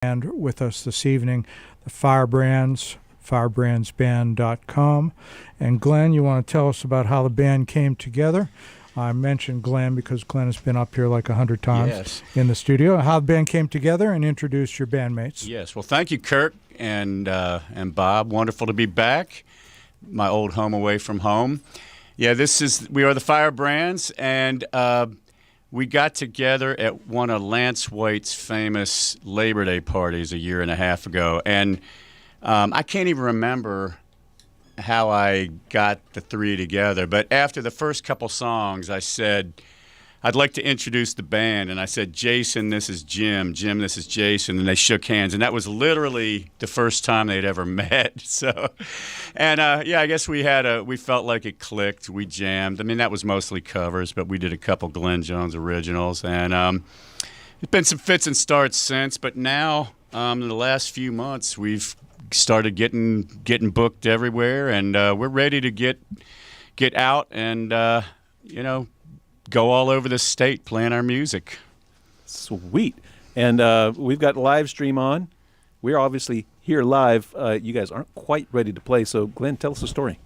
And with us this evening, the Firebrands, firebrandsband.com. And Glenn, you want to tell us about how the band came together? I mentioned Glenn because Glenn has been up here like 100 times in the studio. How the band came together, and introduce your bandmates. Yes, well, thank you, Kirk and Bob. Wonderful to be back. My old home away from home. Yeah, we are the Firebrands, and we got together at one of Lance White's famous Labor Day parties a year and a half ago, and I can't even remember how I got the three together, but after the first couple songs, I said, I'd like to introduce the band, and I said, Jason, this is Jim. Jim, this is Jason, and they shook hands, and that was literally the first time they'd ever met. So, and I guess we felt like it clicked. We jammed. I mean, that was mostly covers, but we did a couple Glenn Jones originals, and it's been some fits and starts since. But now, in the last few months, we've started getting booked everywhere, and we're ready to get out and go all over the state playing our music. Sweet. And we've got live stream on. We're obviously here live. You guys aren't quite ready to play, so Glenn, tell us a story.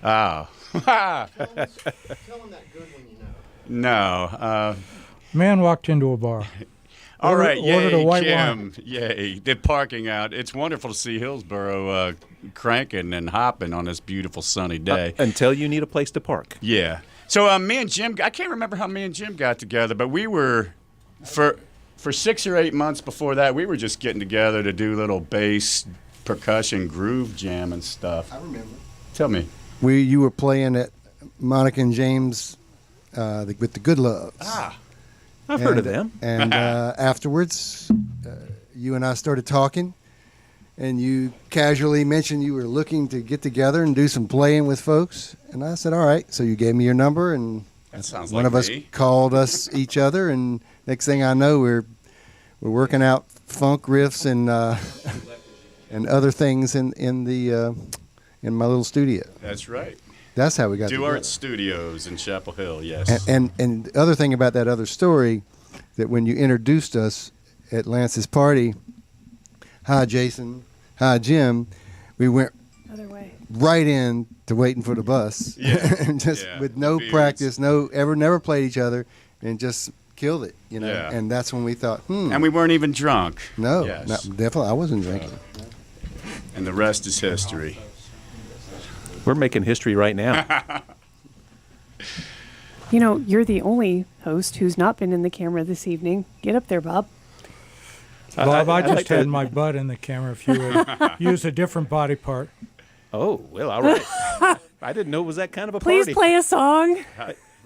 Oh. Tell them that good one you know. No. Man walked into a bar. All right, ordered yay, a white Jim. wine. Yay. The parking out. It's wonderful to see Hillsboro cranking and hopping on this beautiful sunny day. Until you need a place to park. Yeah. So me and Jim, I can't remember how me and Jim got together, but we were, for 6 or 8 months before that, we were just getting together to do little bass, percussion, groove jam and stuff. I remember. Tell me. You were playing at Monica and James with the Good Loves. I've heard of them. And afterwards, you and I started talking, and you casually mentioned you were looking to get together and do some playing with folks. And I said, all right. So you gave me your number, and That sounds one like of us me. called us each other, and next thing I know, we're working out funk riffs and other things in my little studio. That's right. That's how we got together. Duart Studios in Chapel Hill, yes. And the other thing about that other story, that when you introduced us at Lance's party, hi Jason, hi Jim, we went Other way. right in to Waiting for the Bus, and just with no practice, never played each other, and just killed it, Yeah. And that's when we thought, And we weren't even drunk. no, Yes. definitely, I wasn't drinking. And the rest is history. We're making history right now. You know, you're the only host who's not been in the camera this evening. Get up there, Bob. Bob, I like just had to- my butt in the camera if you would use a different body part. Oh, well, all right. I didn't know it was that kind of a Please party. play a song.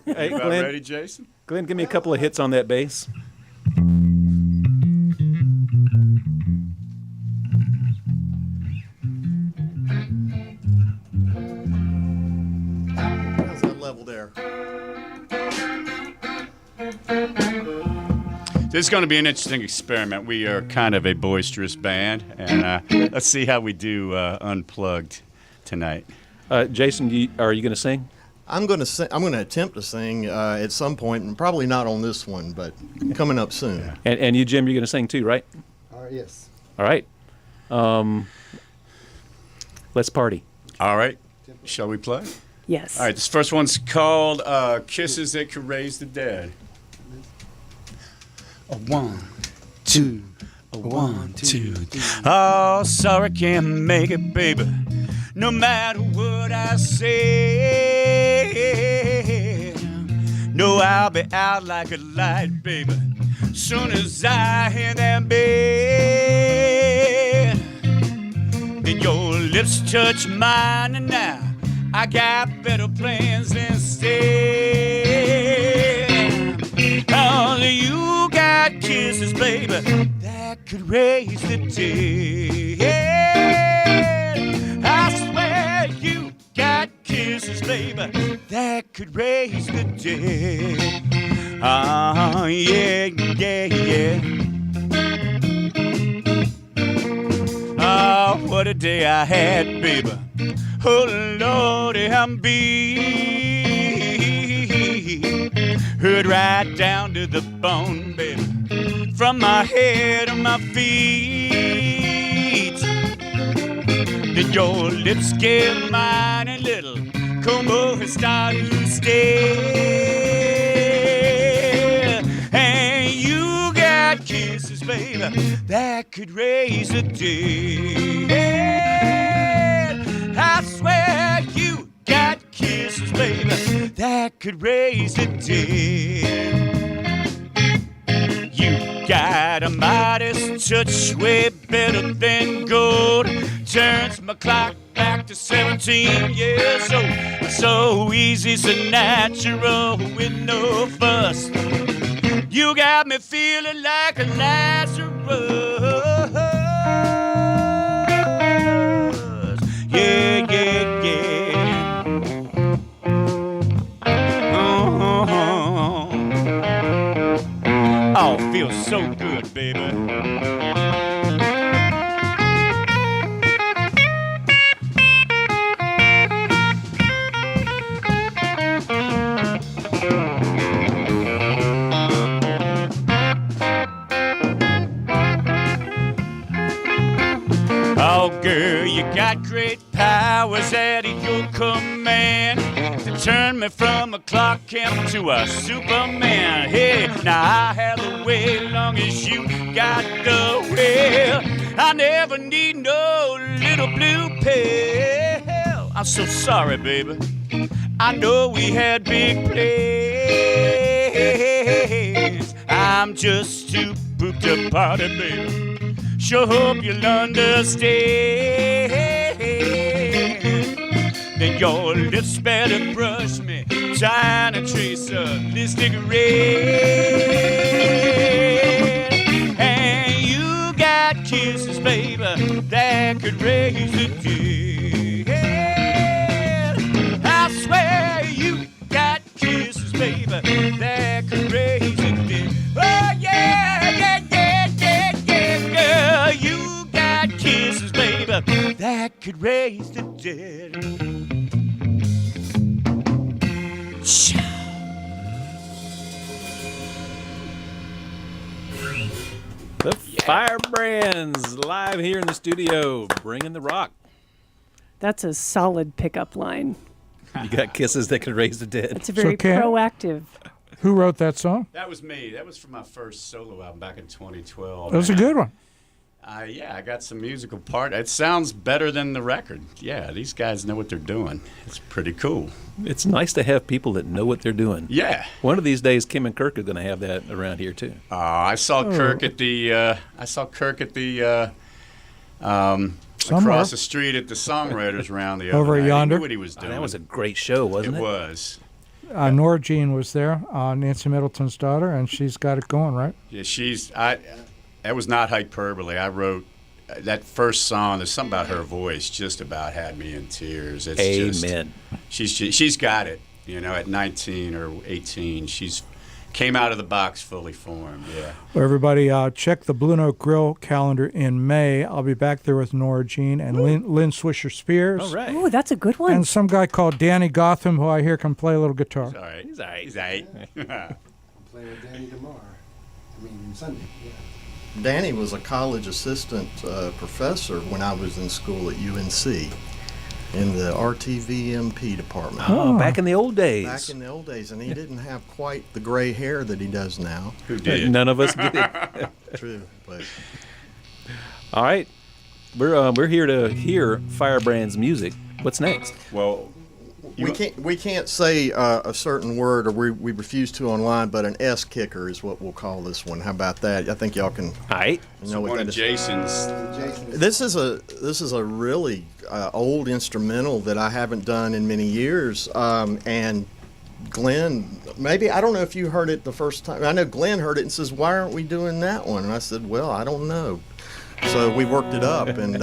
Hey, About Glenn, ready, Jason? Glenn, give me a couple of hits on that bass. How's that level there? This is going to be an interesting experiment. We are kind of a boisterous band, and let's see how we do unplugged tonight. Jason, are you going to sing? I'm going to attempt to sing at some point, and probably not on this one, but coming up soon. And you, Jim, you're going to sing too, right? Yes. All right. Let's party. All right. Shall we play? Yes. All right. This first one's called Kisses That Could Raise the Dead. A 1, 2, a 1, 2. Oh, sorry, can't make it, baby. No matter what I say. No, I'll be out like a light, baby. Soon as I hear that bell. And your lips touch mine, and now I got better plans instead. All you got kisses, baby, that could raise the dead. I swear you got kisses, baby, that could raise the dead. Oh, yeah, yeah, yeah. Oh, what a day I had, baby. Oh, Lordy, I'm beat. Hurt right down to the bone, baby. from my head to my feet. Then your lips get mine and little como está usted. And you got kisses, baby, that could raise the dead. I swear you got kisses, baby, that could raise the dead. You got a Midas touch way better than gold. Turns my clock back to 17 years old. So easy, so natural, with no fuss. You got me feeling like a Lazarus. Yeah, yeah, yeah. Oh, feels so good, baby. Oh, girl, you got great powers at your command to turn me from a Clark Kent to a Superman. Hey, now I have the way long as you got the will. I never need no little blue pill. I'm so sorry, baby. I know we had big plans. I'm just too pooped to party, baby. Sure hope you'll understand. Then your lips better brush me, trying to trace a lipstick red. And you got kisses, baby, that could raise the dead. I swear you got kisses, baby, that could raise the dead. Oh yeah, yeah, yeah, yeah, yeah, girl, you got kisses, baby, that could raise the dead. The Firebrands live here in the studio, bringing the rock. That's a solid pickup line. You got kisses that could raise the dead. It's a very Cam- proactive. Who wrote that song? That was me. That was from my first solo album back in 2012. That was a good one. Yeah, I got some musical part. It sounds better than the record. Yeah, these guys know what they're doing. It's pretty cool. It's nice to have people that know what they're doing. Yeah. One of these days, Kim and Kirk are going to have that around here too. I saw Kirk at the. Somewhere. Across the street at the songwriters round the Over other night. yonder? He knew what he was doing. That was a great show, wasn't it? It was. Nora Jean was there, Nancy Middleton's daughter, and she's got it going, right? Yeah, that was not hyperbole. I wrote that first song. There's something about her voice just about had me in tears. It's Amen. She's got it. You know, at 19 or 18, she's came out of the box fully formed. Yeah. Well, everybody, check the Blue Note Grill calendar in May. I'll be back there with Nora Jean and Lynn Swisher Spears. All right. Oh, that's a good one. And some guy called Danny Gotham, who I hear can play a little guitar. He's all right. He's all right. He's all right. I'm playing with Danny tomorrow. Sunday. Yeah. Danny was a college assistant professor when I was in school at UNC in the RTVMP department. Oh, back in the old days. Back in the old days, and he didn't have quite the gray hair that he does now. Who did? None of us did. True, but All right. We're here to hear Firebrand's music. What's next? Well, we can't say a certain word, or we refuse to online, but an S kicker is what we'll call this one. How about that? I think y'all can All right. so what one that of is. Jason's. This is a really old instrumental that I haven't done in many years, and Glenn, maybe, I don't know if you heard it the first time. I know Glenn heard it and says, "Why aren't we doing that one?" And I said, "Well, I don't know." So we worked it up, and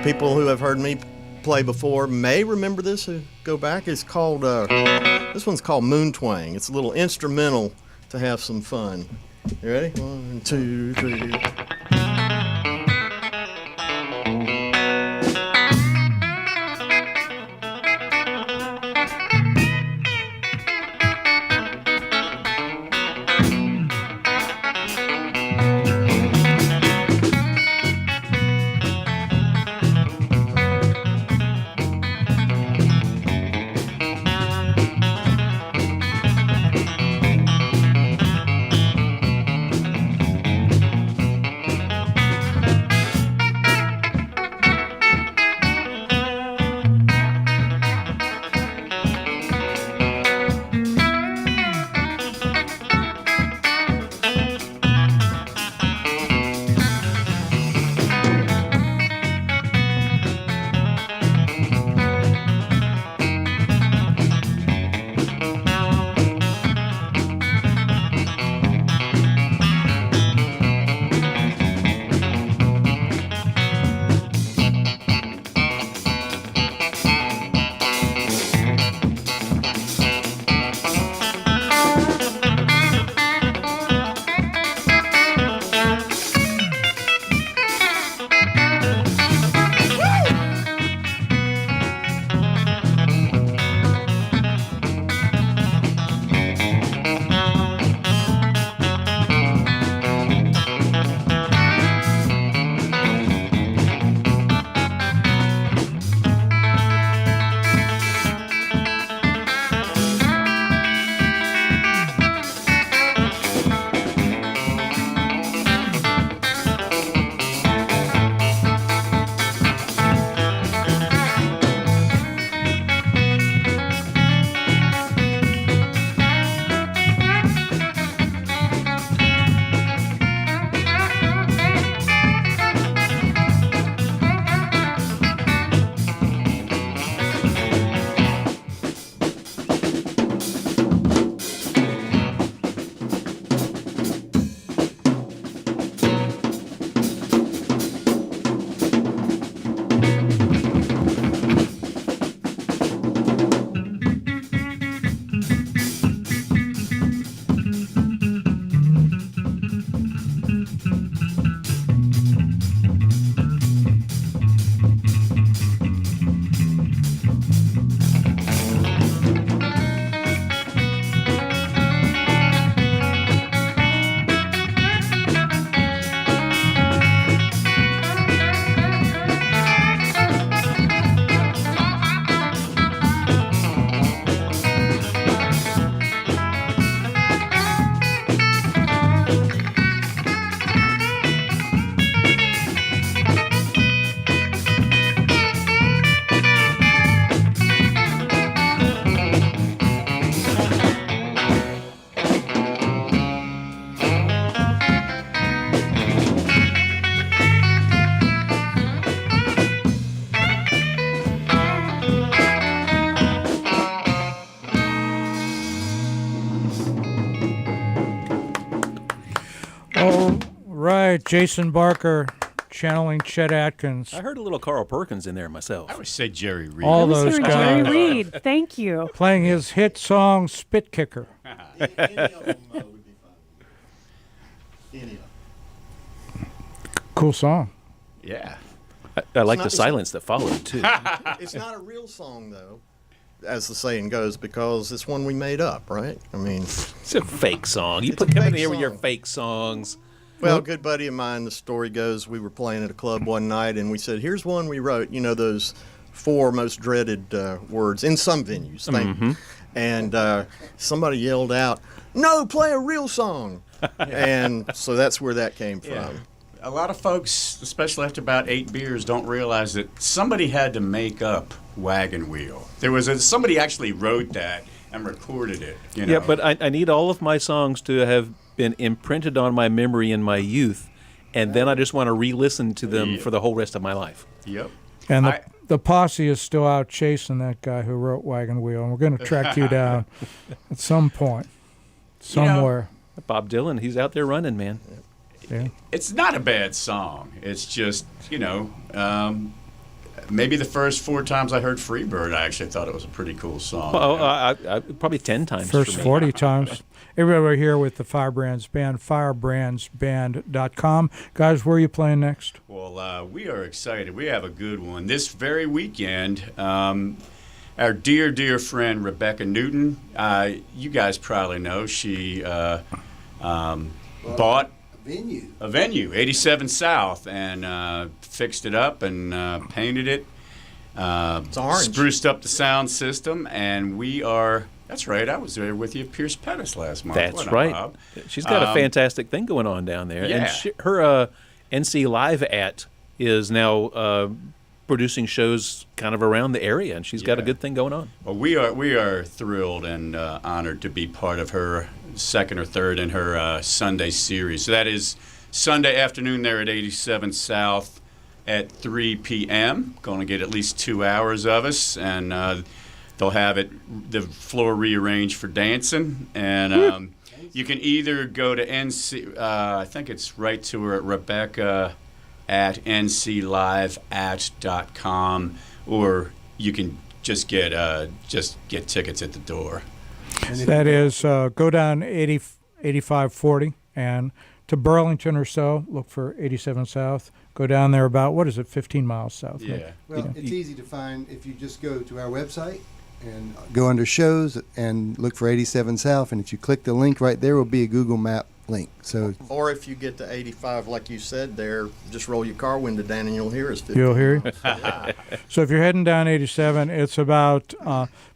people who have heard me play before may remember this who go back. It's called this one's called Moon Twang. It's a little instrumental to have some fun. You ready? 1, 2, 3. Jason Barker channeling Chet Atkins. I heard a little Carl Perkins in there myself. I would say Jerry Reed. All I was those hearing guys. Jerry Reed. Thank you. Playing his hit song Spit Kicker. Any of them would be fine. Any of them. Cool song. Yeah. I like not- the silence that followed, too. It's not a real song, though, as the saying goes, because it's one we made up, right? I mean, It's a fake song. You It's a come in fake here with your song. fake songs. well, a good buddy of mine, the story goes, we were playing at a club one night, and we said, here's one we wrote, you know, those 4 most dreaded words in some venues. And somebody yelled out, no, play a real song. And so that's where that came from. A lot of folks, especially after about 8 beers, don't realize that somebody had to make up Wagon Wheel. Somebody actually wrote that and recorded it. You know? Yeah, but I need all of my songs to have been imprinted on my memory in my youth, and then I just want to re-listen to them for the whole rest of my life. Yep. And I- the posse is still out chasing that guy who wrote Wagon Wheel, and we're going to track you down at some point, somewhere. Bob Dylan, he's out there running, man. Yeah. It's not a bad song. It's just, maybe the first 4 times I heard Freebird, I actually thought it was a pretty cool song. I probably 10 times. First for me. 40 times. Everybody, we're here with the Firebrands Band, firebrandsband.com. Guys, where are you playing next? Well, we are excited. We have a good one. This very weekend, our dear, dear friend Rebecca Newton, you guys probably know, she bought a venue, 87 South, and fixed it up and painted it. It's orange. Spruced up the sound system, and we are. That's right. I was there with you at Pierce Pettis last month. That's Wasn't I, right. Bob? She's got a fantastic thing going on down there. Yeah. And her NC Live is now producing shows kind of around the area, and she's got a Yeah. good thing going on. Well, we are thrilled and honored to be part of her second or third in her Sunday series. So that is Sunday afternoon there at 87 South at 3 p.m. Going to get at least 2 hours of us, and they'll have the floor rearranged for dancing. And you can either go to NC, I think it's right to her at Rebecca at ncliveat.com, or you can just get tickets at the door. That is, go down 8540 and to Burlington or so, look for 87 South. Go down there about, 15 miles south? Yeah. Well, it's easy to find if you just go to our website and go under shows and look for 87 South, and if you click the link right there will be a Google Map link. So Or if you get to 85, like you said there, just roll your car window down and you'll hear us. 50 You'll hear miles. So if you're heading down 87, it's about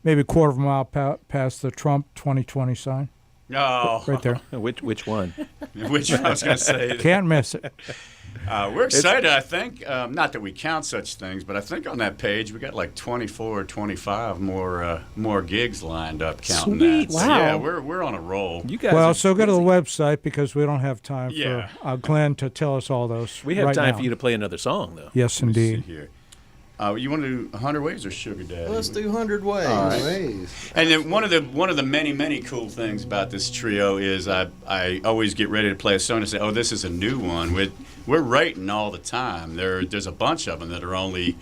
maybe a quarter of a mile past the Trump 2020 sign. Oh, Right there. Which one? which I was going to say. Can't miss it. We're excited, I think. Not that we count such things, but I think on that page we got like 24 or 25 more gigs lined up counting Sweet. that. So, Wow. yeah, we're on a roll. You guys Well, are so go to the busy. website because we don't have time Yeah. for Glenn to tell us all those. We have right time now. for you to play another song, though. Yes, Let's see indeed. here. You want to do 100 Ways or Sugar Daddy? Let's do 100 Ways. ways. And then one of the many cool things about this trio is I always get ready to play a song and say, oh, this is a new one. We're writing all the time. There's a bunch of them that are only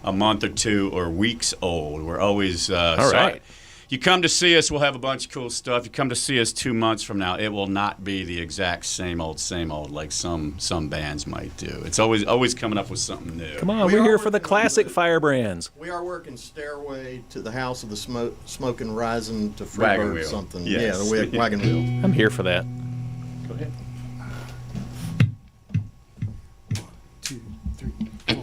a month or 2 or weeks old. We're always All right. You come to see us, we'll have a bunch of cool stuff. You come to see us 2 months from now, it will not be the exact same old like some bands might do. It's always coming up with something new. Come on, We we're are here for the working on classic the- Firebrands. We are working Stairway to the House of the Smoke and Rising to Wagon Freebird Wheel. something. Yes. Yeah, the Wagon Wheel. I'm here for that. Go ahead. 2, 3, 4.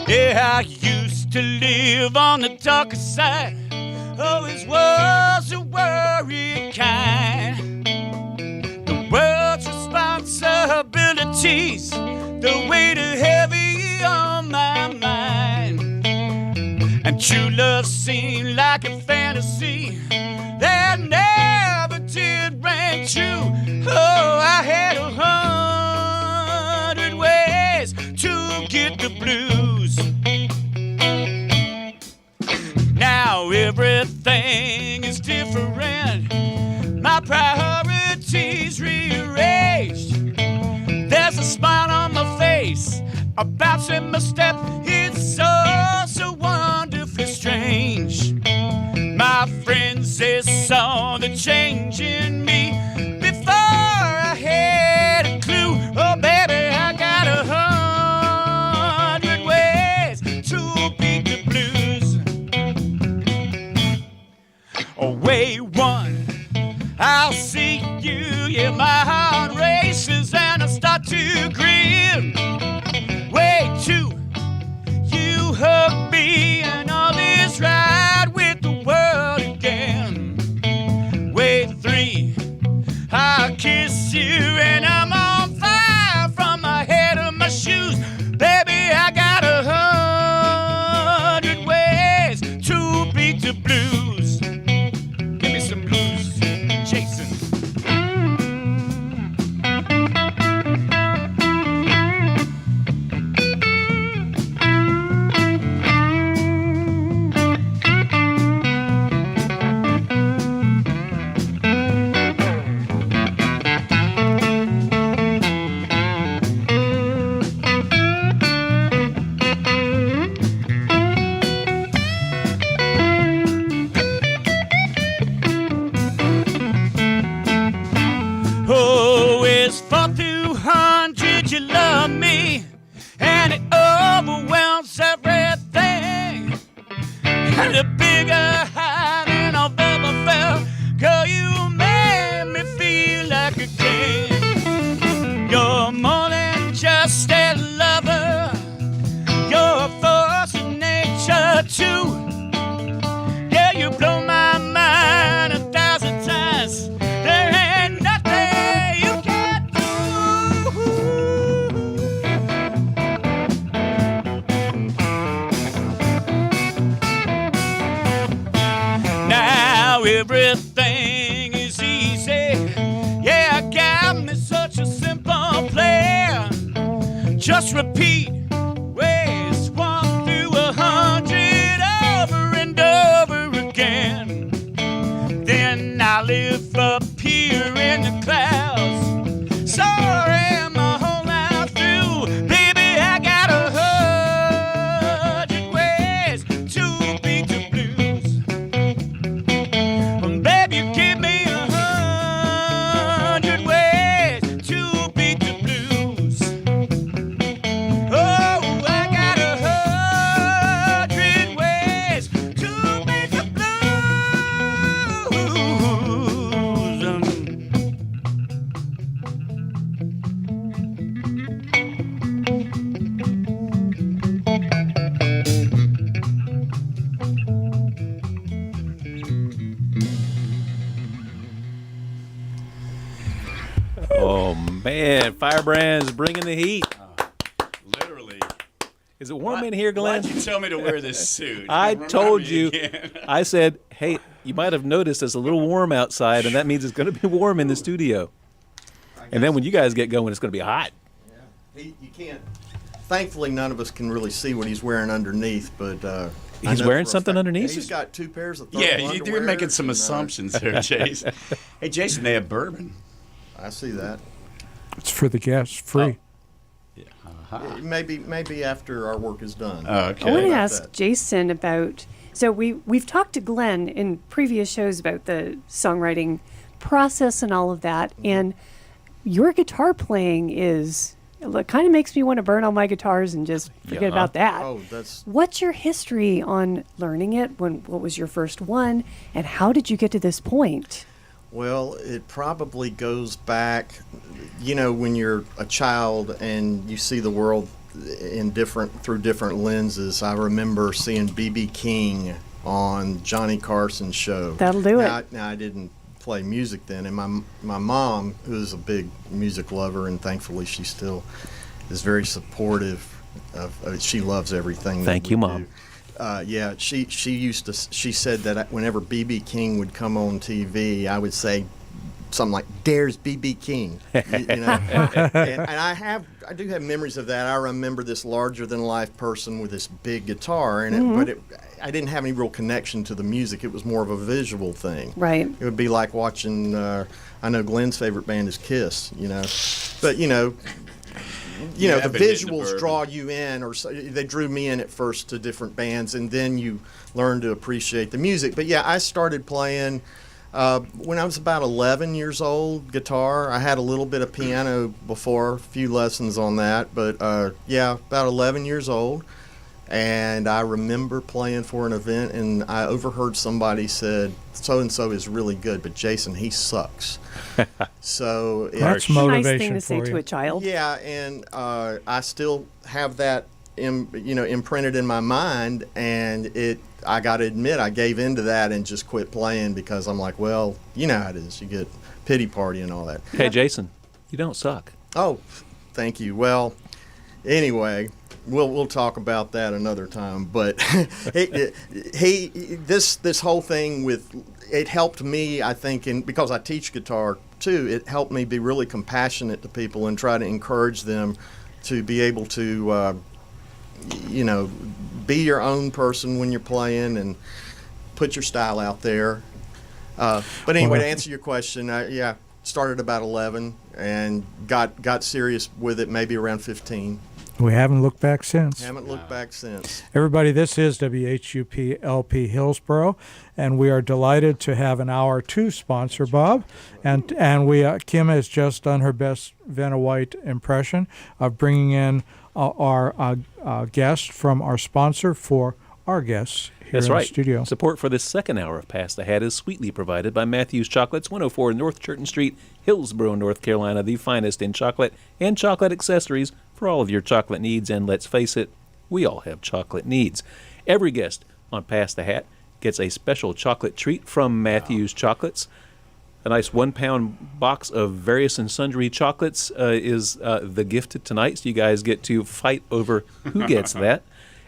Yeah, I used to live on the darker side. Always was a worried kind. The world's responsibilities, the weight of heavy on my mind. And true love seemed like a fantasy that never did ring true. Oh, I had a blues. Now everything is different. My priorities rearranged. There's a smile on my face, a bounce in my step. It's so wonderfully strange. My friends, they saw the change in me before I had a clue. Oh, baby, I got 100 ways to beat the blues. Oh, way one, I'll see you. Yeah, my heart races and I start to grin. Way two, you hug me and all is right with the world again. Way three, I'll kiss you and I'm on fire from my head to my shoes. Baby, I got 100 ways to beat the blues. Give me some blues, Jason. Oh, it's 4,200, you love me, and it overwhelms everything. And the bigger high than I've ever felt, girl, you made me feel like a king. You're more than just a lover, you're a force of nature too. Yeah, you blow my mind 1,000 times. There ain't nothing you can't do. Now everything is easy. Yeah, got me such a simple plan. Just repeat ways 1 through 100 over and over again. Then I live up here in the clouds. Sorry, my whole life through. Baby, I got 100 ways to beat the blues. Baby, you give me 100 ways to beat the blues. Oh, I got 100 ways to beat the blues. Oh man, Firebrands bringing the heat. Literally. Is it warm in here, Glenn? Why'd you tell me to wear this suit? I Remind told me you. again. I said, hey, you might have noticed it's a little warm outside, and that means it's going to be warm in the studio. And then when you guys get going, it's going to be hot. You can't. Thankfully, none of us can really see what he's wearing underneath, but I He's know wearing for a something fact- underneath? He's got 2 pairs of Yeah, thermal you're making underwears some and, assumptions there, Jason. Hey, Jason, they have bourbon. I see that. It's for the guests, free. Maybe after our work is done. Okay. I want to About ask that. Jason about. So we've talked to Glenn in previous shows about the songwriting process and all of that, and your guitar playing is it kind of makes me want to burn all my guitars and just forget Yeah. about that. Oh, that's What's your history on learning it? What was your first one, and how did you get to this point? Well, it probably goes back, when you're a child and you see the world through different lenses. I remember seeing B.B. King on Johnny Carson's show. That'll do it. Now I didn't play music then, and my mom, who's a big music lover, and thankfully she still is very supportive of. She loves everything. Thank that you, we Mom. do. Yeah, she used to. She said that whenever B.B. King would come on TV, I would say, something like "There's B.B. King," you know. and I do have memories of that. I remember this larger than life person with this big guitar, and I didn't have any real connection to the music. It was more of a visual thing. Right. It would be like watching. I know Glenn's favorite band is Kiss, you know, but the visuals draw you in, or they drew me in at first to different bands, and then you learn to appreciate the music. But yeah, I started playing when I was about 11 years old, guitar. I had a little bit of piano before, a few lessons on that, but about 11 years old. And I remember playing for an event, and I overheard somebody said, "So-and-so is really good, but Jason, he sucks." So that's nice motivation thing to say for to you. a child. Yeah, and I still have that, imprinted in my mind, and I got to admit, I gave into that and just quit playing because I'm like, well, you know how it is. You get pity party and all that. Hey, Jason, you don't suck. Oh, thank you. Well, anyway, we'll talk about that another time. But this whole thing it helped me, I think, because I teach guitar too. It helped me be really compassionate to people and try to encourage them to be able to, be your own person when you're playing and put your style out there. But anyway, to answer your question, started about 11 and got serious with it maybe around 15. We haven't looked back since. Haven't looked back since. Everybody, this is WHUP LP Hillsboro, and we are delighted to have an hour 2 sponsor, Bob. And we Kim has just done her best Vanna White impression of bringing in our guest from our sponsor for our guests here That's in right. the studio. Support for this second hour of Pass the Hat is sweetly provided by Matthews Chocolates, 104 North Churton Street, Hillsboro, North Carolina, the finest in chocolate and chocolate accessories for all of your chocolate needs. And let's face it, we all have chocolate needs. Every guest on Pass the Hat gets a special chocolate treat from Matthews Chocolates. A nice 1-pound box of various and sundry chocolates is the gift tonight, so you guys get to fight over who gets that.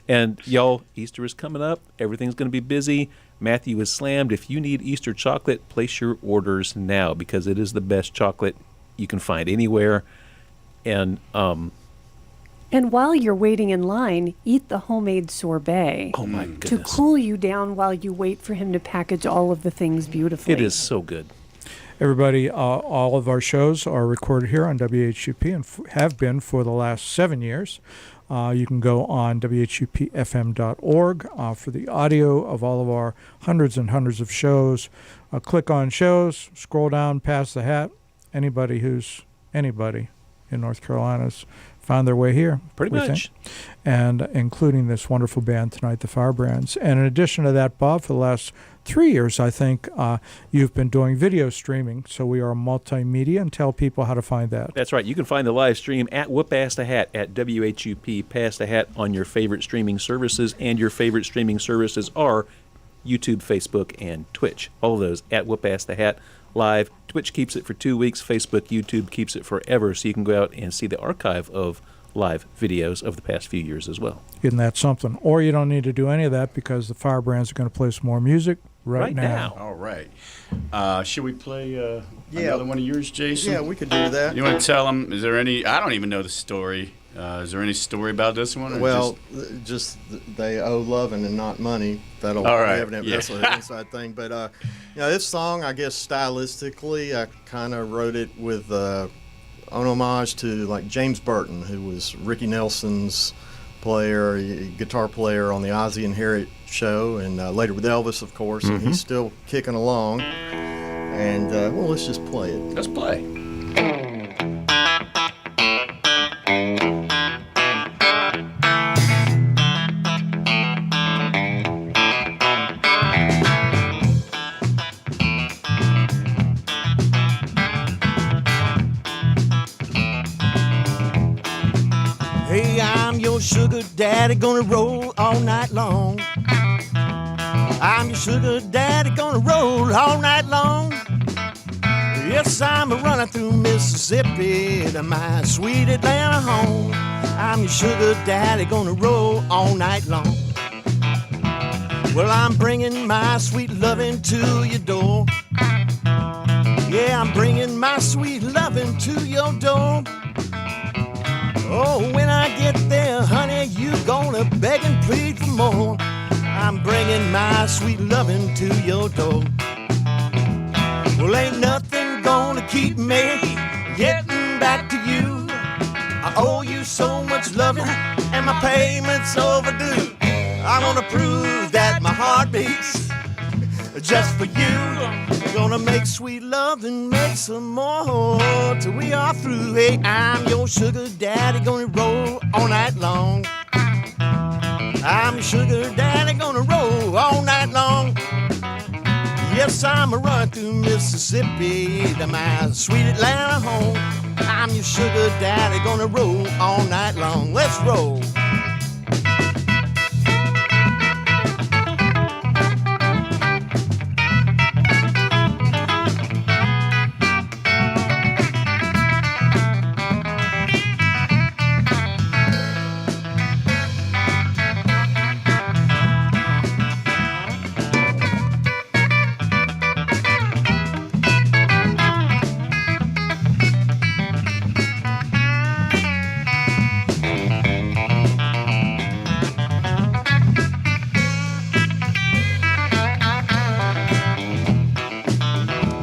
And y'all, Easter is coming up. Everything's going to be busy. Matthew is slammed. If you need Easter chocolate, place your orders now because it is the best chocolate you can find anywhere. And while you're waiting in line, eat the homemade sorbet. oh my To goodness, cool you down while you wait for him to package all of the things beautifully. it is so good. Everybody, all of our shows are recorded here on WHUP and have been for the last 7 years. You can go on WHUPFM.org for the audio of all of our hundreds and hundreds of shows. Click on shows, scroll down, Pass the Hat. Anybody in North Carolina's found their way here. Pretty we much. think. And including this wonderful band tonight, the Firebrands. And in addition to that, Bob, for the last 3 years, I think, you've been doing video streaming. So we are multimedia, and tell people how to find that. That's right. You can find the live stream at Whoop Pass the Hat at WHUP Pass the Hat on your favorite streaming services, and your favorite streaming services are YouTube, Facebook, and Twitch. All of those at Whoop Pass the Hat live. Twitch keeps it for 2 weeks. Facebook, YouTube keeps it forever, so you can go out and see the archive of live videos of the past few years as well. Isn't that something? Or you don't need to do any of that because the Firebrands are going to play some more music right now. All right. Should we play another one of yours, Jason? Yeah, we could do that. You want to tell them, is there any, I don't even know the story. Is there any story about this one? Or Well, just they owe loving and not money. That'll All right, be evident. yeah. That's an inside thing. But this song, I guess stylistically, I kind of wrote it with an homage to like James Burton, who was Ricky Nelson's guitar player on the Ozzie and Harriet show, and later with Elvis, of course. And he's still kicking along. And let's just play it. Let's play. Hey, I'm your sugar daddy, gonna roll all night long. I'm your sugar daddy, gonna roll all night long. Yes, I'm a running through Mississippi to my sweet Atlanta home. I'm your sugar daddy, gonna roll all night long. Well, I'm bringing my sweet loving to your door. Yeah, I'm bringing my sweet loving to your door. Oh, when I get there, honey, you gonna beg and plead for more. I'm bringing my sweet loving to your door. Well, ain't nothing gonna keep me getting back to you. I owe you so much loving, and my payment's overdue. I'm gonna prove that my heart beats just for you. Gonna make sweet love and make some more till we are through. Hey, I'm your sugar daddy, gonna roll all night long. I'm your sugar daddy, gonna roll all night long. Yes, I'm a run through Mississippi to my sweet Atlanta home. I'm your sugar daddy, gonna roll all night long. Let's roll.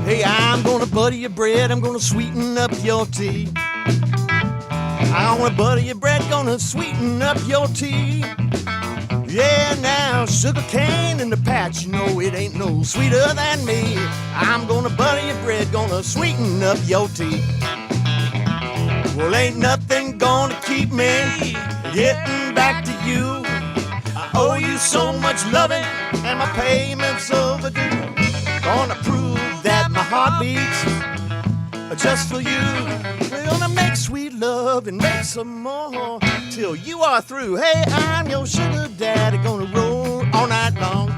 Hey, I'm gonna butter your bread, I'm gonna sweeten up your tea. I'm gonna butter your bread, gonna sweeten up your tea. Yeah, now sugar cane in the patch, you know it ain't no sweeter than me. I'm gonna butter your bread, gonna sweeten up your tea. Well, ain't nothing gonna keep me getting back to you. I owe you so much loving, and my payment's overdue. Gonna prove that my heart beats just for you. We're gonna make sweet love and make some more till you are through. Hey, I'm your sugar daddy, gonna roll all night long.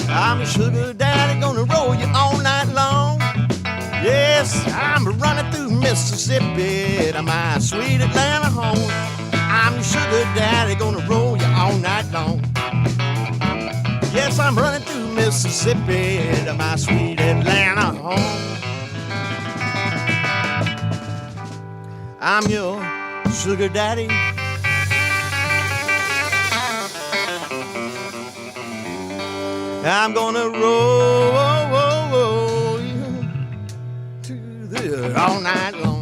I'm your sugar daddy, gonna roll you all night long. Yes, I'm running through Mississippi to my sweet Atlanta home. I'm your sugar daddy, gonna roll you all night long. Yes, I'm running through Mississippi to my sweet Atlanta home. I'm your sugar daddy. I'm gonna roll you to the all night long.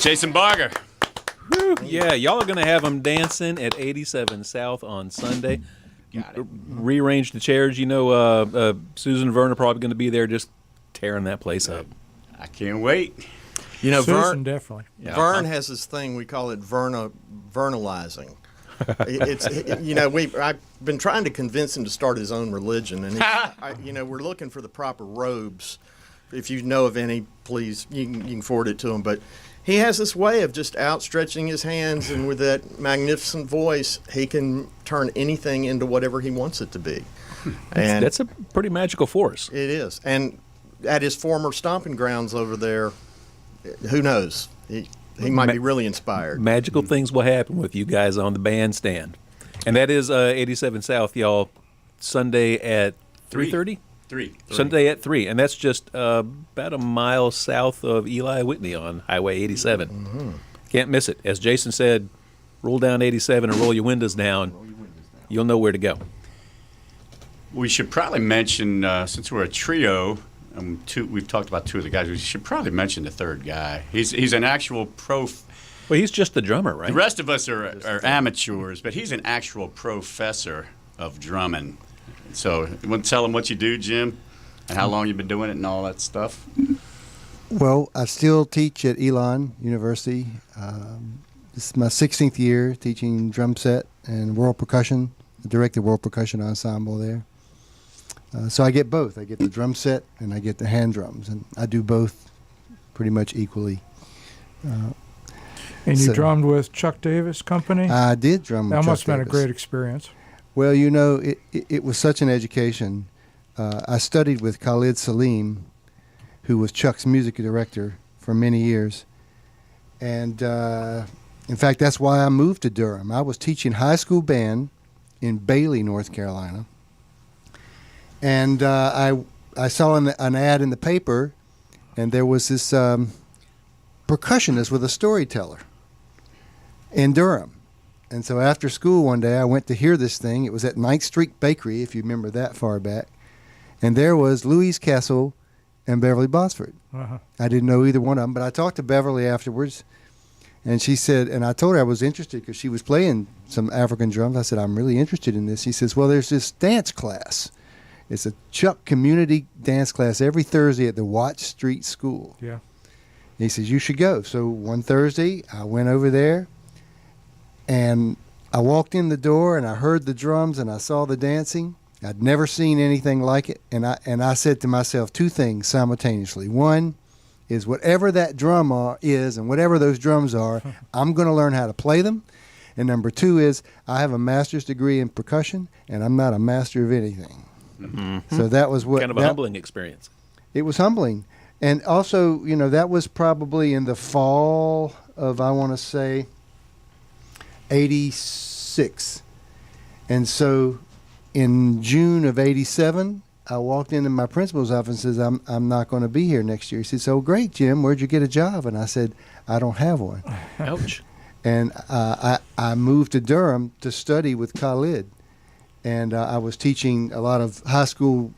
Jason Barger. Yeah, y'all are going to have them dancing at 87 South on Sunday. Got it. Rearrange the chairs. You know, Susan and Vern are probably going to be there just tearing that place up. I can't wait. You know, Susan, definitely. Vern has this thing, we call it vernalizing. You know, I've been trying to convince him to start his own religion, and you know, we're looking for the proper robes. If you know of any, please, you can forward it to him. But he has this way of just outstretching his hands, and with that magnificent voice, he can turn anything into whatever he wants it to be. And That's a pretty magical force. it is. And at his former stomping grounds over there, who knows? He might be really inspired. Magical things will happen with you guys on the bandstand. And that is 87 South, y'all, Sunday at 3:30? 3. Sunday at 3. And that's just about a mile south of Eli Whitney on Highway 87. Mm-hmm. Can't miss it. As Jason said, roll down 87 and roll your windows down. You'll know where to go. We should probably mention, since we're a trio, we've talked about two of the guys. We should probably mention the third guy. He's an actual pro Well, he's just the drummer, right? The rest of us are amateurs, but he's an actual professor of drumming. So, you want to tell him what you do, Jim, and how long you've been doing it and all that stuff? Well, I still teach at Elon University. This is my 16th year teaching drum set and world percussion. I direct the world percussion ensemble there. So I get both. I get the drum set and I get the hand drums, and I do both pretty much equally. And you So- drummed with Chuck Davis Company? I did drum with That Chuck must have been a Davis. great experience. Well, you know, it was such an education. I studied with Khalid Salim, who was Chuck's music director for many years. And in fact, that's why I moved to Durham. I was teaching high school band in Bailey, North Carolina. And I saw an ad in the paper, and there was this percussionist with a storyteller in Durham. And so after school one day, I went to hear this thing. It was at 9th Street Bakery, if you remember that far back. And there was Louise Castle and Beverly Bosford. Uh-huh. I didn't know either one of them, but I talked to Beverly afterwards, and she said, and I told her I was interested because she was playing some African drums. I said, I'm really interested in this. She says, well, there's this dance class. It's a Chuck community dance class every Thursday at the Watch Street School. Yeah. He says, you should go. So one Thursday, I went over there, and I walked in the door, and I heard the drums, and I saw the dancing. I'd never seen anything like it, and I said to myself two things simultaneously. One is whatever that drum is and whatever those drums are, I'm going to learn how to play them. And number two is I have a master's degree in percussion, and I'm not a master of anything. Mm-hmm. So that was what Kind of a humbling experience. It was humbling. And also, you know, that was probably in the fall of, I want to say, 86. And so in June of 87, I walked into my principal's office and says, I'm not going to be here next year. He said, so great, Jim, where'd you get a job? And I said, I don't have one. Ouch. And I moved to Durham to study with Khalid. And I was teaching a lot of high school.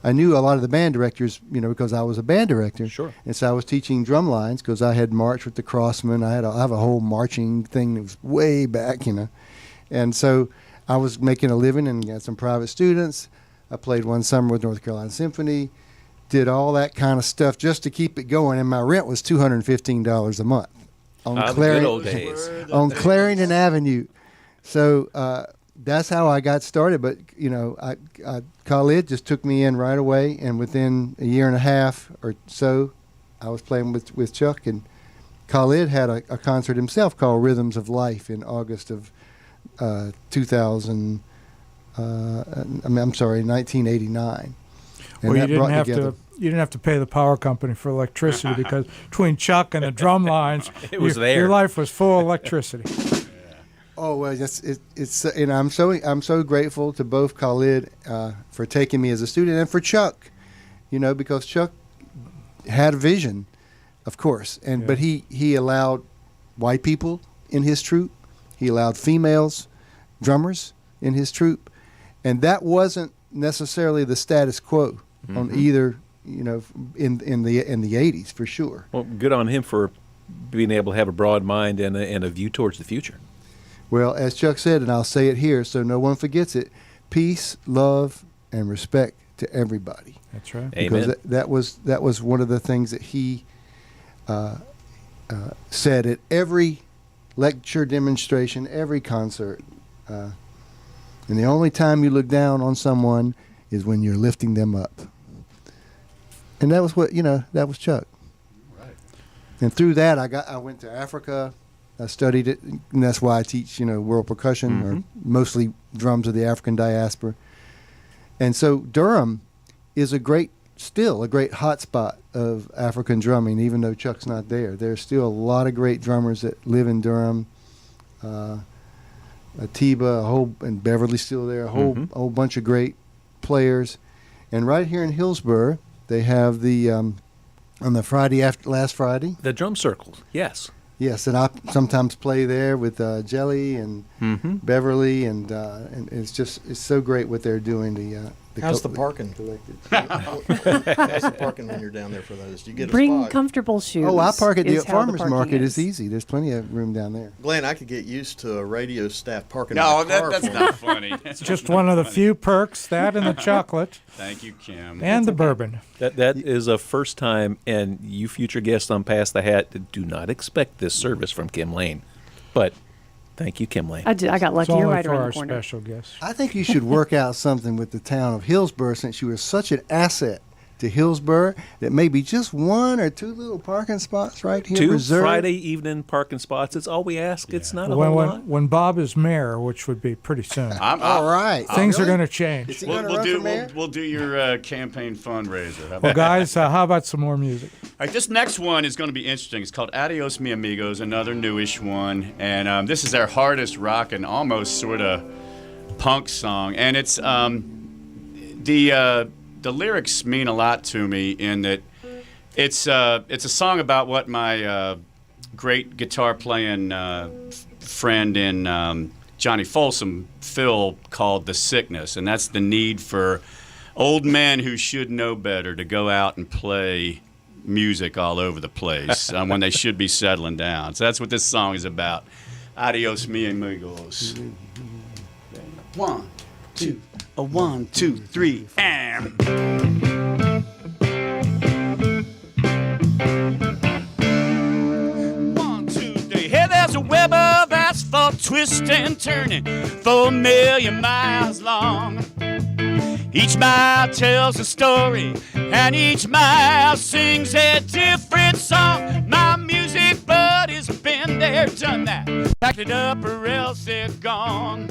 I knew a lot of the band directors, you know, because I was a band director. Sure. And so I was teaching drum lines because I had marched with the Crossmen. I have a whole marching thing that was way back, you know. And so I was making a living and got some private students. I played one summer with North Carolina Symphony, did all that kind of stuff just to keep it going. And my rent was $215 a month on The good old days. on Clarendon Avenue. So that's how I got started. But, you know, Khalid just took me in right away. And within a year and a half or so, I was playing with Chuck. And Khalid had a concert himself called Rhythms of Life in August of 2000. I'm sorry, 1989. And Well, you that didn't brought have together- to. You didn't have to pay the power company for electricity because between Chuck and the drum lines, It was your there. life was full of electricity. Oh well, it's and I'm so grateful to both Khalid for taking me as a student and for Chuck, you know, because Chuck had a vision, of course, and but he allowed white people in his troupe, he allowed females drummers in his troupe, and that wasn't necessarily the status quo on either, you know, in the 80s for sure. Well, good on him for being able to have a broad mind and a view towards the future. Well, as Chuck said, and I'll say it here so no one forgets it, peace, love, and respect to everybody. That's right. Amen. Because that was one of the things that he said at every lecture, demonstration, every concert. And the only time you look down on someone is when you're lifting them up. And that was what, you know, that was Chuck. Right. And through that, I went to Africa. I studied it, and that's why I teach, you know, world percussion, or mostly drums of the African diaspora. And so Durham is still a great hotspot of African drumming, even though Chuck's not there. There's still a lot of great drummers that live in Durham. Atiba, and Beverly's still there, a whole bunch of great players. And right here in Hillsborough, they have the, on the Friday after last Friday. The drum circles, yes. Yes, and I sometimes play there with Jelly and Beverly, and it's so great what they're doing. How's the parking? Collected. How's the parking when you're down there for those? Do you get a Bring spot? comfortable shoes. Oh, I park at the is how farmer's parking market. is. It's easy. There's plenty of room down there. Glenn, I could get used to a radio staff parking. No, in the car that's for me. not funny. It's just one of the few perks, that and the chocolate Thank you, Kim. and the bourbon. That is a first time, and you future guests on Pass the Hat do not expect this service from Kim Lane. But thank you, Kim Lane. I got It's lucky. You're only right for around our the corner. special guests. I think you should work out something with the town of Hillsborough, since you are such an asset to Hillsborough, that maybe just one or two little parking spots right here 2 reserved. Friday evening parking spots. It's all we ask. It's not a When, whole when, lot. when Bob is mayor, which would be pretty soon, All right. things are Really? going to change. Is he We'll, gonna we'll run do for mayor? we'll do your campaign fundraiser. How Well, about guys, how about some more music? All right, this next one is going to be interesting. It's called Adios Mi Amigos, another newish one. And this is our hardest rock and almost sort of punk song. And it's the lyrics mean a lot to me in that it's a song about what my great guitar playing friend in Johnny Folsom, Phil, called the sickness. And that's the need for old men who should know better to go out and play music all over the place when they should be settling down. So that's what this song is about. Adios, mi amigos. 1, 2, 1, 2, 3, and. 1, 2, 3. Hey, there's a web of asphalt twisting and turning 4 million miles long. Each mile tells a story, and each mile sings a different song. My music buddy's been there, done that. Packed it up or else they're gone.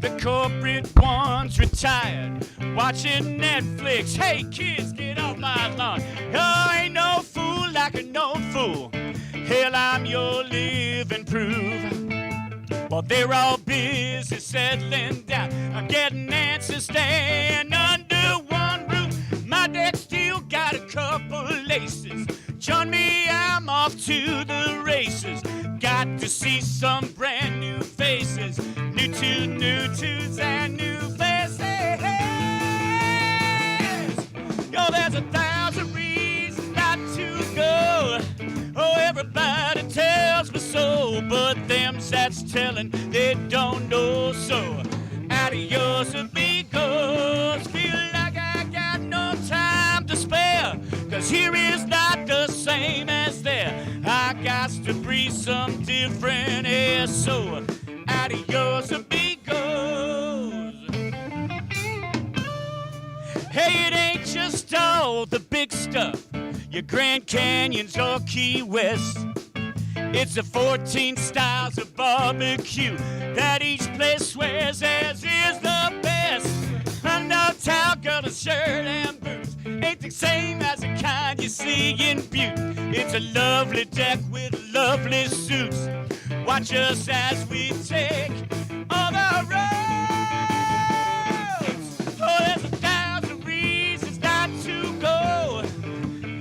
The corporate ones retired, watching Netflix. Hey kids, get off my lawn. Oh, ain't no fool like a known fool. Hell, I'm your living proof. While they're all busy settling down, I'm getting answers staying under one roof. My deck still got a couple laces. Join me, I'm off to the races. Got to see some brand new faces. New tunes and new faces. Yo, there's 1,000 reasons not to go. Oh, everybody tells me so, but them that's telling they don't know. So, adios amigos. Feel like I got no time to spare, 'cause here is not the same as there. I got to breathe some different air. So, adios amigos. Hey, it ain't just all the big stuff, your Grand Canyons or Key West. It's the 14 styles of barbecue that each place swears as is the best. I know town girl in shirt and boots ain't the same as the kind you see in Butte. It's a lovely deck with lovely suits. Watch us as we take all the roads. Oh, there's 1,000 reasons not to go.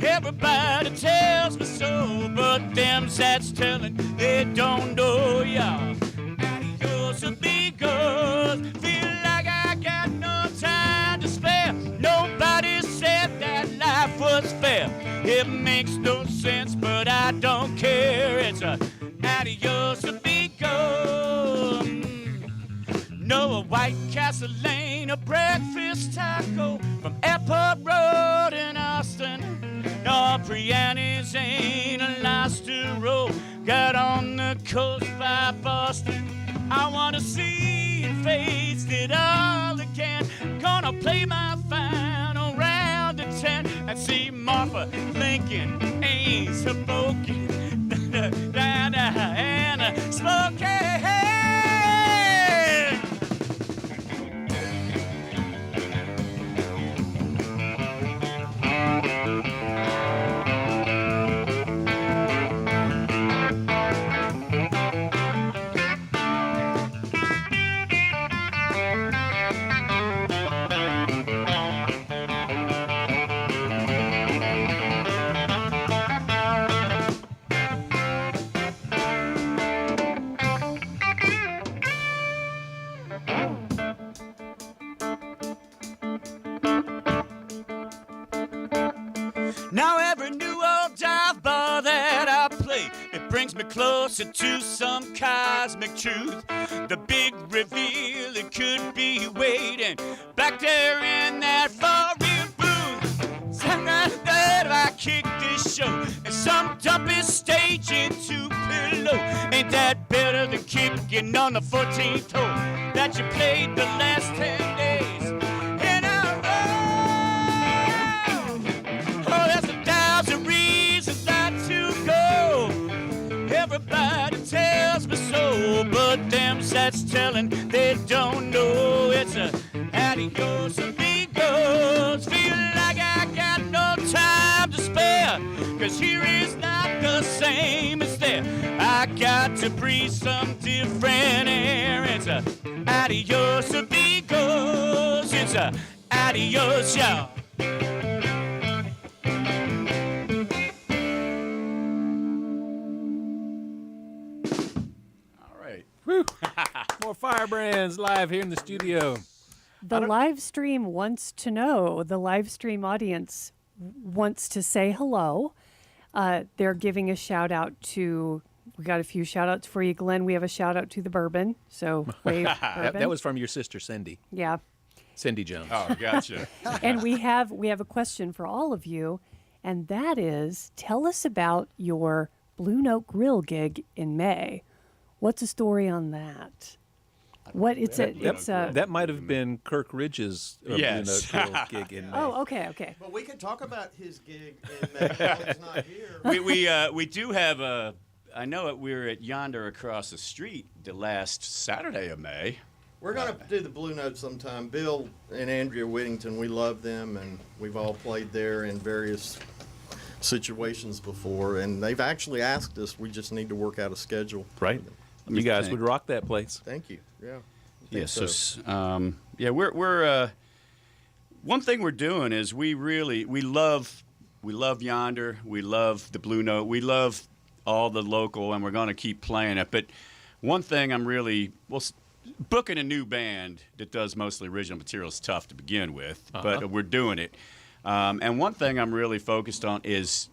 Everybody tells me so, but them that's telling they don't know, y'all. Adios amigos. Feel like I got no time to spare. Nobody said that life was fair. It makes no sense, but I don't care. It's a adios amigo. No, a White Castle Lane, a breakfast taco from Airport Road in Austin. No, Brianni's ain't a lobster roll. Got on the coast by Boston. I wanna see and face it all again. Gonna play my final round of 10 and see Martha, Lincoln, Ames, Hoboken, and Spokane. Now every new old dive bar that I play, it brings me closer to some cosmic truth. The big reveal, it could be waiting back there in that far rear booth. Sometimes that I kick this show and some dumpy stage into pillow. Ain't that better than kicking on the 14th hole that you played the last 10 days in a row? Oh, there's 1,000 reasons not to go. Everybody tells me so, but them sats telling they don't know. It's a adios amigos. Feel like I got no time to spare, 'cause here is not the same as there. I got to breathe some different air. It's a adios amigos. It's a adios, y'all. All right. More Firebrands live here in the studio. The live stream wants to know. The live stream audience wants to say hello. They're giving a shout out to. We got a few shout outs for you, Glenn. We have a shout out to the bourbon. So wave bourbon. That was from your sister Cindy. Yeah. Cindy Jones. Oh, gotcha. And we have a question for all of you, and that is, tell us about your Blue Note Grill gig in May. What's the story on that? What it's a That might have been Kirk Ridge's Yes. Blue Note Grill gig in May. Oh, okay. But we can talk about his gig in May while he's not here. we do have a. I know it. We were at Yonder across the street the last Saturday of May. We're going to do the Blue Note sometime. Bill and Andrea Whittington, we love them, and we've all played there in various situations before, and they've actually asked us. We just need to work out a schedule. Right. You guys would rock that place. Thank you. Yeah. Yeah. We're one thing we're doing is we love Yonder. We love the Blue Note. We love all the local, and we're going to keep playing it. But one thing booking a new band that does mostly original material is tough to begin with, but we're doing it. And one thing I'm really focused on is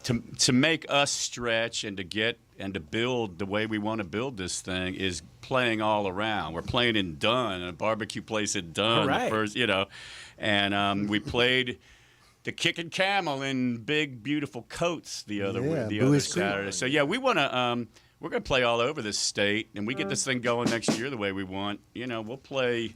to make us stretch and to build the way we want to build this thing is playing all around. We're playing in Dunn, a barbecue place in Dunn. Right. The first, and we played the Kicking Camel in big, beautiful coats the other Saturday. So yeah, we want to. We're going to play all over this state, and we get this thing going next year the way we want. We'll play.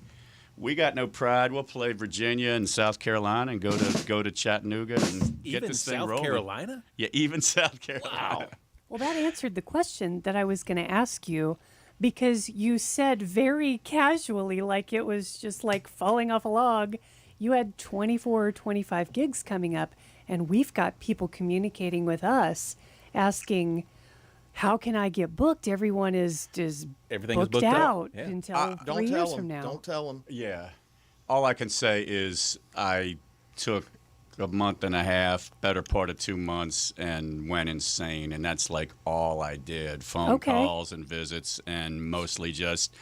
We got no pride. We'll play Virginia and South Carolina and go to Chattanooga and get Even this thing South rolling. Carolina? Yeah, even South Carolina. Wow. Well, that answered the question that I was going to ask you, because you said very casually, like it was just like falling off a log, you had 24 or 25 gigs coming up, and we've got people communicating with us asking, how can I get booked? Everyone is Everything is booked booked up. out Yeah. until Don't 3 tell years them. from now. Don't tell them. Yeah. All I can say is I took a month and a half, better part of 2 months, and went insane. And that's like all I did. Phone calls and visits, and mostly just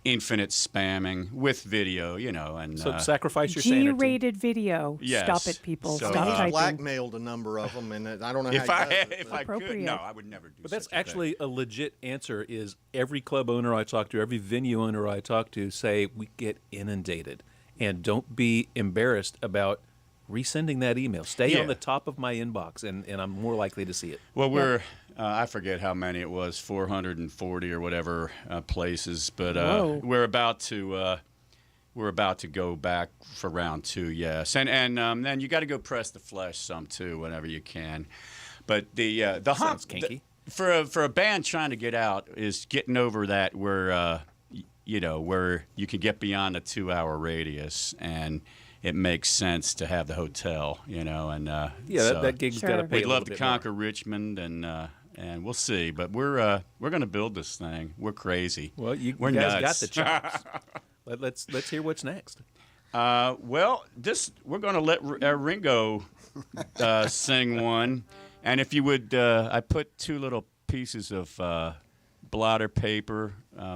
infinite spamming with video, and So sacrifice your sanity. G-rated video. Yes. Stop it, people. So, Stop He's typing. blackmailed a number of them, and I don't know how if I he does it, if but- I could, Appropriate. no, I would never do. But that's such a thing. actually a legit answer. Is every club owner I talk to, every venue owner I talk to, say we get inundated, and don't be embarrassed about resending that email. Stay Yeah. on the top of my inbox, and I'm more likely to see it. Well, we're I forget how many it was, 440 or whatever places, but Whoa. we're about to go back for round 2. Yes, and then you got to go press the flesh some too whenever you can. But the hump Sounds kinky. for a band trying to get out is getting over that where where you can get beyond a 2-hour radius, and it makes sense to have the hotel, and That gig's Sure. got to pay we'd a love little to bit conquer more. Richmond, and we'll see. But we're going to build this thing. We're crazy. Well, you we're guys nuts. got the chops. Let's hear what's next. Well, we're going to let Ringo sing one, and if you would, I put 2 little pieces of blotter paper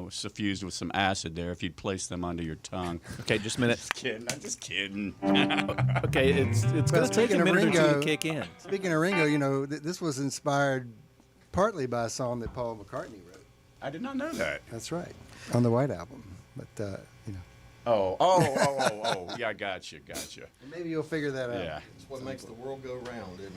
suffused with some acid there if you'd place them under your tongue. Okay, just a minute. Just kidding. I'm just kidding. Okay, it's going to take a speaking of minute or two Ringo- to kick in. Speaking of Ringo, you know, this was inspired partly by a song that Paul McCartney wrote. I did not know that. That's right, on the White Album. But you know, Oh. Yeah, gotcha. maybe you'll figure that out. Yeah. It's what makes the world go round, isn't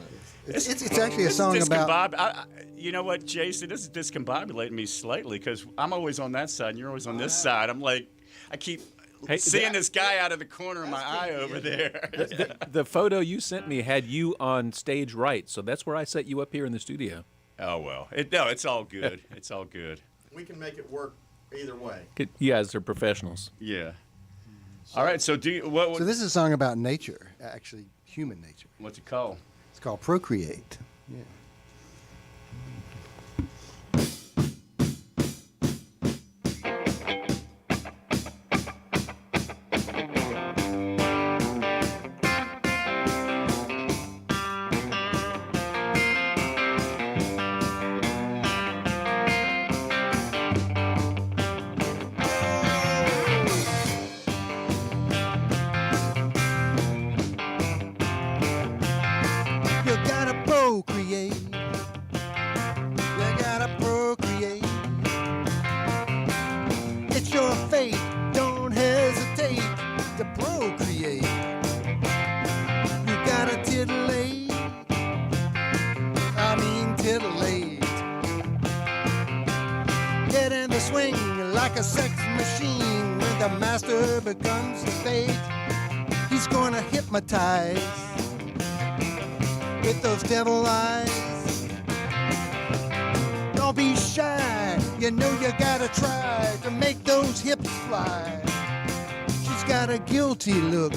it? It's actually a song about. You know what, Jason? This is discombobulating me slightly because I'm always on that side and you're always on this side. I'm like, I keep seeing this guy out of the corner of my eye over there. The photo you sent me had you on stage right, so that's where I set you up here in the studio. Oh, well. It's all good. It's all good. We can make it work either way. You guys are professionals. Yeah. All right, so So this is a song about nature, actually human nature. what's it called? It's called Procreate. Yeah. You gotta procreate. You gotta procreate. It's your fate. Don't hesitate to procreate. You gotta titillate. I mean titillate. Get in the swing like a sex machine. When the master becomes the fate, he's gonna hypnotize with those devil eyes. Don't be shy, you know you gotta try to make those hips fly. She's got a guilty look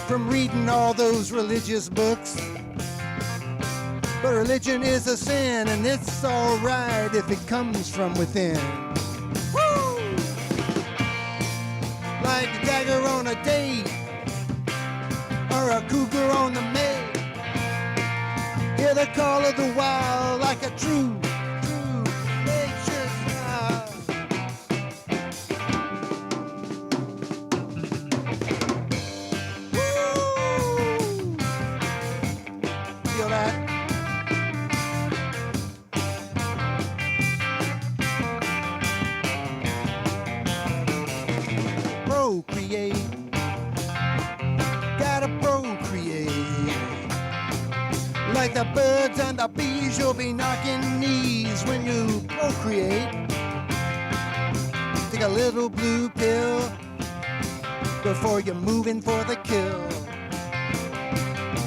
from reading all those religious books. But religion is a sin, and it's alright if it comes from within. Woo! Like a dagger on a date, or a cougar on the maid. Hear the call of the wild like a true nature's child. Woo! Feel that? Procreate. Gotta procreate. Like the birds and the bees, you'll be knocking knees when you procreate. Take a little blue pill before you're moving for the kill.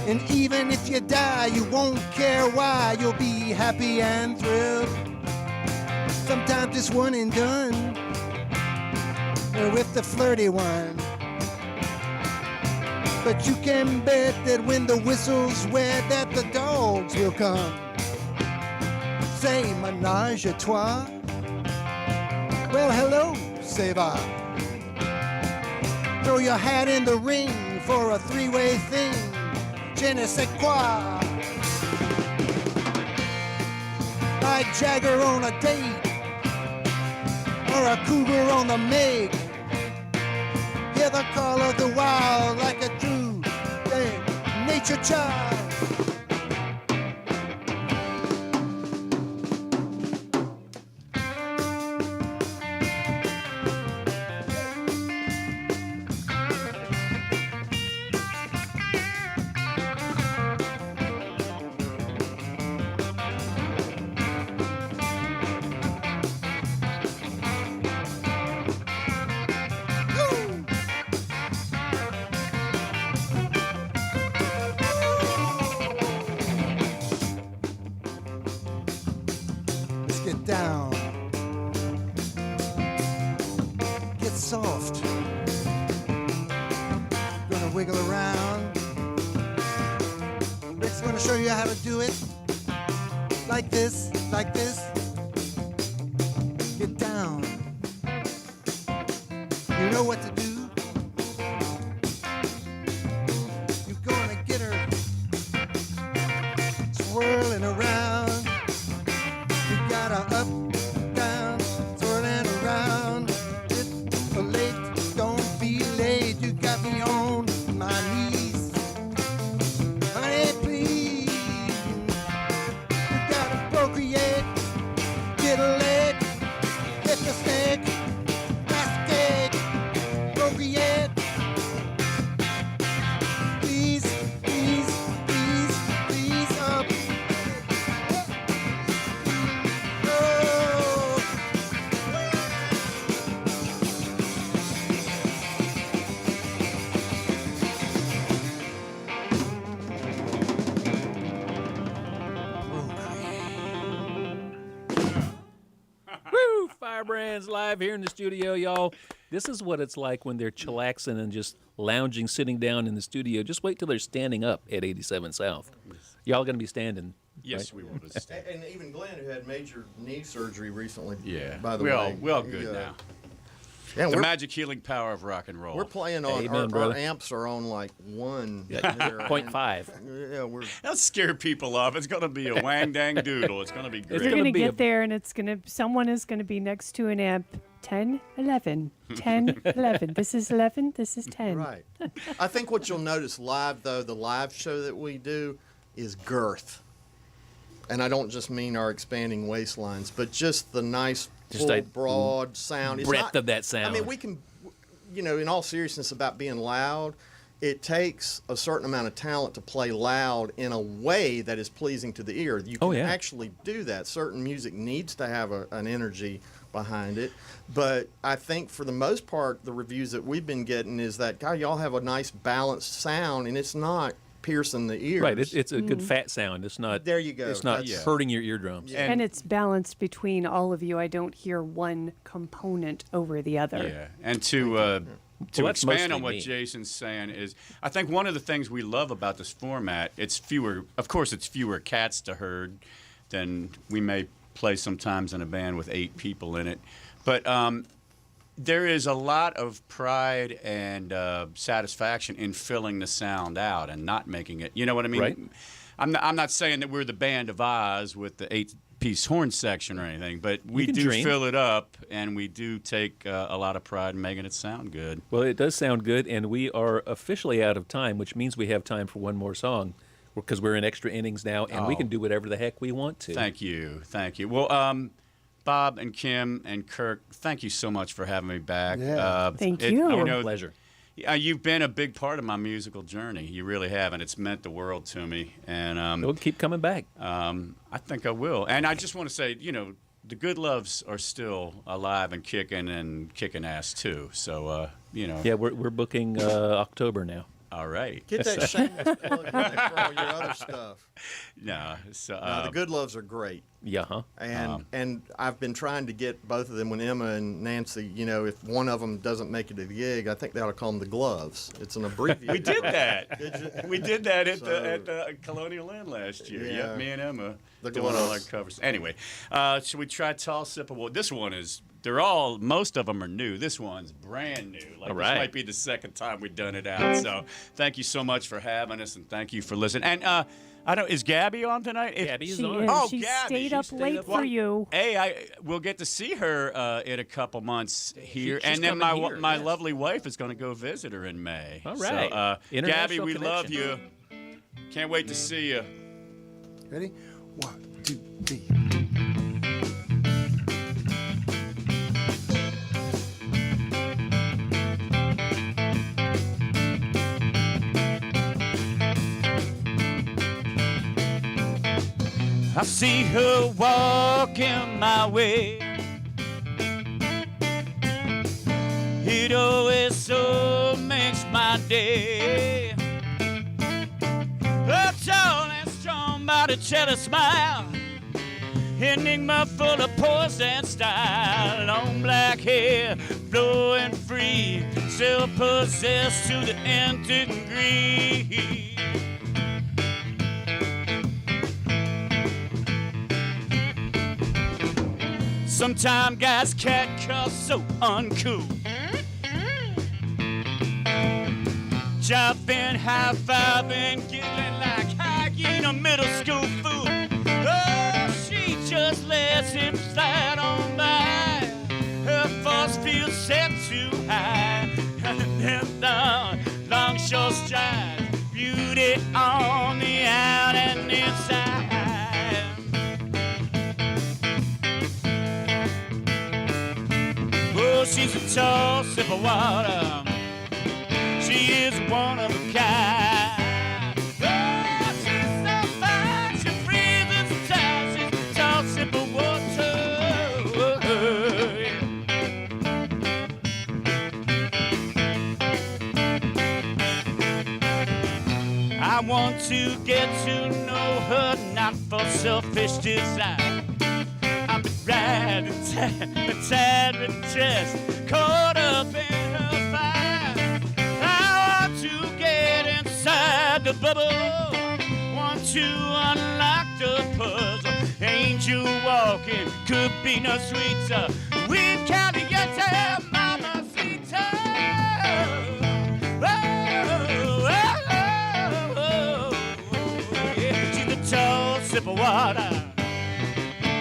And even if you die, you won't care why. You'll be happy and thrilled. Sometimes it's one and done with the flirty one. But you can bet that when the whistle's wet, that the dogs will come. Say menage a trois. Well, hello, say va. Throw your hat in the ring for a three-way thing. Je ne sais quoi. Like Jagger on a date, or a cougar on the make. Hear the call of the wild like a true nature child. Get down, get soft, gonna wiggle around. Rick's gonna show you how to do it, like this, get down, you know what to do, you're gonna get her swirling around. Up, down, swirl Firebrands live here in the studio, y'all. This is what it's like when they're chillaxing and just lounging, sitting down in the studio. Just wait till they're standing up at 87 South. Y'all going to be standing. Yes, right? we will. And even Glenn, who had major knee surgery recently. Yeah, By the way, we're all good now. Yeah, The we're, magic healing power of rock and roll. we're playing on Amen, our brother. amps are on like 1. Yeah, there, 0.5. Yeah, we're That'll scare people off. It's going to be a wang dang doodle. It's going to be great. It's You're gonna going to be get there, and someone is going to be next to an amp. 10, 11, 10, 11. This is 11. This is 10. right. I think what you'll notice live, though, the live show that we do is girth. And I don't just mean our expanding waistlines, but just the nice, Just full, a broad sound. It's breadth of that sound. I mean, we can, in all seriousness about being loud, it takes a certain amount of talent to play loud in a way that is pleasing to the ear. You can yeah. actually do that. Certain music needs to have an energy behind it. But I think for the most part, the reviews that we've been getting is that, God, y'all have a nice balanced sound, and it's not piercing the ears. Right, it's a good fat sound. It's not. There you go. It's not That's- hurting your eardrums. And it's balanced between all of you. I don't hear one component over the other. Yeah, and to Well, that's expand on mostly what me. Jason's saying is, I think one of the things we love about this format, it's fewer cats to herd than we may play sometimes in a band with 8 people in it, but there is a lot of pride and satisfaction in filling the sound out and not making it. You know what I mean? Right. I'm not saying that we're the Band of Oz with the 8-piece horn section or anything, but we can do dream. fill it up, and we do take a lot of pride in making it sound good. Well, it does sound good, and we are officially out of time, which means we have time for one more song because we're in extra innings now, and we Oh. can do whatever the heck we want to. Thank you. Well, Bob and Kim and Kirk, thank you so much for having me back. Yeah. Thank you. Our pleasure. You've been a big part of my musical journey. You really have, and it's meant the world to me. And We'll keep coming back. I think I will. And I just want to say, the Good Loves are still alive and kicking ass too. So, Yeah, we're booking October now. All right. Get that shameless plug in there for all your other stuff. No, so, No, the Good Loves are great. Yeah, huh? And I've been trying to get both of them when Emma and Nancy, if one of them doesn't make it to the gig, I think they ought to call them the Gloves. It's an abbreviation. we did that. Did you? We did that at So- the Colonial Inn last year. Yeah. Yep, me and Emma The doing all our Gloves. covers. Anyway, should we try Tall Sip of Water? This one is, most of them are new. This one's brand new. All right. This might be the second time we've done it out. So thank you so much for having us, and thank you for listening. And is Gabby on tonight? Gabby is She on. is. Oh, She Gabby. stayed up She stayed late up for late. you. Hey, we'll get to see her in a couple months here, she's and then coming here, my yes. lovely wife is going to go visit her in May. All right. So, Gabby, International we love connection. you. Can't wait to see you. Ready? 1, 2, 3. I see her walking my way. It always so makes my day. A tall and strong Botticelli smile, enigma full of pose and style. Long black hair flowing free, self-possessed to the nth degree. Sometimes guys cat cuss so uncool. Jumping, high-fiving, giggling like hyena middle school fool. Oh, she just lets him slide on by. Her force field set too high. And the long short stride, beauty on the out and inside. Oh, she's a tall sip of water. She is one of a kind. Oh, she's so fine, she freezes time. She's a tall sip of water. I want to get to know her, not for selfish desire. I'm Ride the tide with just caught up in her fire. I want to get inside the bubble, want to unlock the puzzle. Angel walking could be no sweeter. We've counted your time, Mama Sita. Yeah, she's a tall sip of water.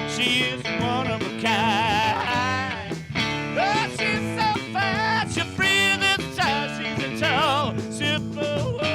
She is one of a kind. Oh, she's so fine. She breathes tight. She's a tall sip of water.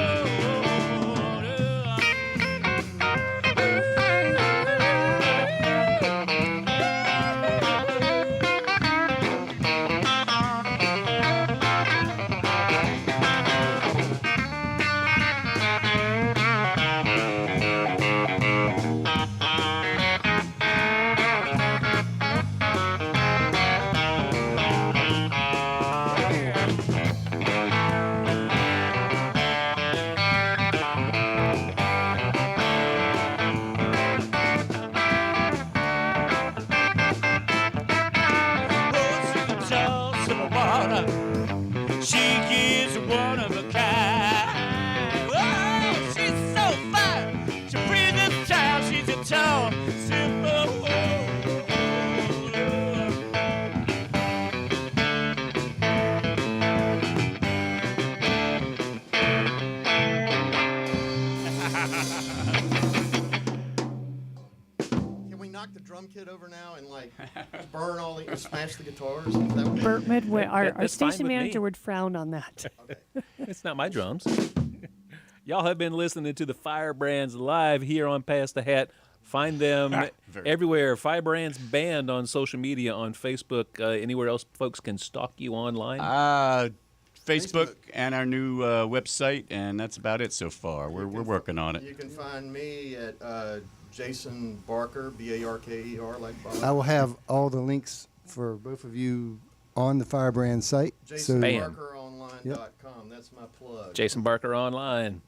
She is one of a kind. Oh, she's so fine. She breathes child. She's a tall, simple. Can we knock the drum kit over now and like burn all the, smash the guitars? Is that what Burt Midway, our That's fine station with me. manager would frown on that. It's not my drums. Y'all have been listening to the Firebrands live here on Pass the Hat. Find them everywhere. Firebrands Band on social media, on Facebook, anywhere else folks can stalk you online. Facebook and our new website, and that's about it so far. We're working on You it. can find me at Jason Barker, Barker, like Bob. I will have all the links for both of you on the Firebrand site. JasonBarkerOnline.com. That's my plug. Jason Barker Online.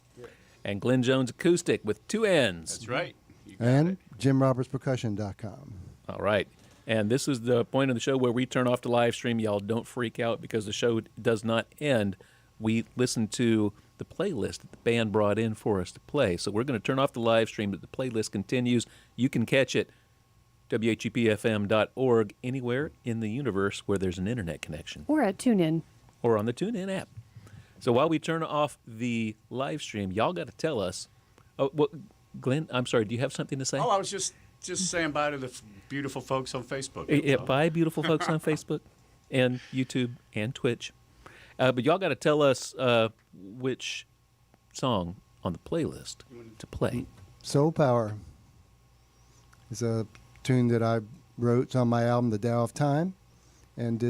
And Glenn Jones Acoustic with 2 N's. That's right. You got and it. JimRobertsPercussion.com. All right. And this is the point of the show where we turn off the live stream. Y'all don't freak out because the show does not end. We listen to the playlist that the band brought in for us to play. So we're going to turn off the live stream, but the playlist continues. You can catch it, WHUPFM.org, anywhere in the universe where there's an internet connection. Or at TuneIn. Or on the TuneIn app. So while we turn off the live stream, y'all got to tell us. Oh, well, Glenn, I'm sorry, do you have something to say? Oh, I was just saying bye to the beautiful folks on Facebook. Yeah, bye, beautiful folks on Facebook and YouTube and Twitch. But y'all got to tell us which song on the playlist to play. Soul Power is a tune that I wrote. It's on my album, The Tao of Time, and